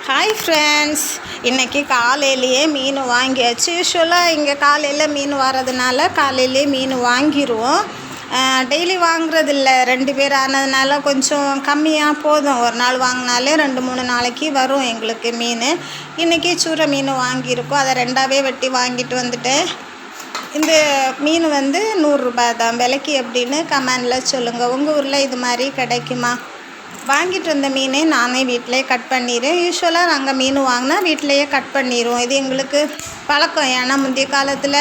Hi friends, இன்றைக்கி காலையிலேயே மீன் வாங்கியாச்சு. யூஸ்வலாக இங்கே காலையில் மீன் வரதுனால காலையிலேயே மீன் வாங்கிடுவோம். டெய்லி வாங்குறதில்ல, 2 பேர் ஆனதுனால கொஞ்சம் கம்மியாக போதும். ஒரு நாள் வாங்கினாலே 2-3 நாளைக்கு வரும் எங்களுக்கு மீன். இன்றைக்கி சூரை மீன் வாங்கியிருக்கோம், அதை 2ஆகவே வெட்டி வாங்கிட்டு வந்துட்டேன். இந்த மீன் 100 ரூபாய் தான். விலைக்கு எப்படின்னு கமெண்டில் சொல்லுங்கள். உங்கள் ஊரில் இது மாதிரி கிடைக்குமா? வாங்கிட்டு வந்த மீனே நானே வீட்டிலே கட் பண்ணிடுறேன். யூஸ்வலாக நாங்கள் மீன் வாங்கினா வீட்டிலையே கட் பண்ணிடுவோம். இது எங்களுக்கு பழக்கம். ஏன்னா முந்தைய காலத்தில்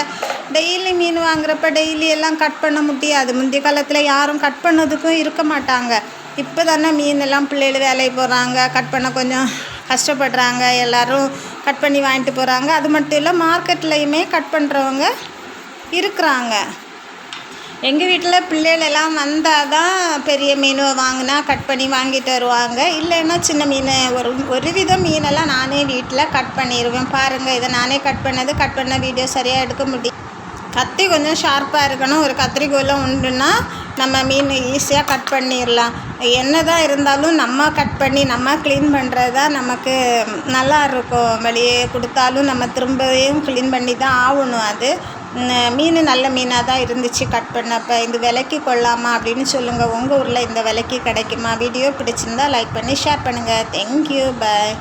டெய்லி மீன் வாங்குறப்ப டெய்லி எல்லாம் கட் பண்ண முடியாது. முந்தைய காலத்தில் யாரும் கட் பண்ணதுக்கும் இருக்க மாட்டாங்க. இப்போ தானே மீனெல்லாம் பிள்ளைகள் வேலைக்கு போகிறாங்க, கட் பண்ண கொஞ்சம் கஷ்டப்படுறாங்க. எல்லோரும் கட் பண்ணி வாங்கிட்டு போகிறாங்க. அது மட்டும் இல்லை, மார்க்கெட்லேயுமே கட் பண்ணுறவங்க இருக்கிறாங்க. எங்கள் வீட்டில் பிள்ளைகளெல்லாம் வந்தால் தான் பெரிய மீன் வாங்கினா கட் பண்ணி வாங்கிட்டு வருவாங்க. இல்லைன்னா சின்ன மீன் ஒரு விதம் மீனெல்லாம் நானே வீட்டில் கட் பண்ணிடுவேன். பாருங்கள், இதை நானே கட் பண்ண வீடியோ சரியாக எடுக்க முடியும். கத்தி கொஞ்சம் ஷார்ப்பாக இருக்கணும். ஒரு கத்திரிக்கோலாம் உண்டுன்னா நம்ம மீன் ஈஸியாக கட் பண்ணிடலாம். என்ன தான் இருந்தாலும் நம்ம கட் பண்ணி நம்ம க்ளீன் பண்ணுறது தான் நமக்கு நல்லா இருக்கும். வெளியே கொடுத்தாலும் நம்ம திரும்பவும் க்ளீன் பண்ணி தான் ஆகணும். அது மீன் நல்ல மீனாக தான் இருந்துச்சு கட் பண்ணப்போ. இந்த விலைக்கு கொள்ளாமா அப்படின்னு சொல்லுங்கள். உங்கள் ஊரில் இந்த விலைக்கு கிடைக்குமா? வீடியோ பிடிச்சிருந்தா லைக் பண்ணி ஷேர் பண்ணுங்கள். தேங்க்யூ, பாய்.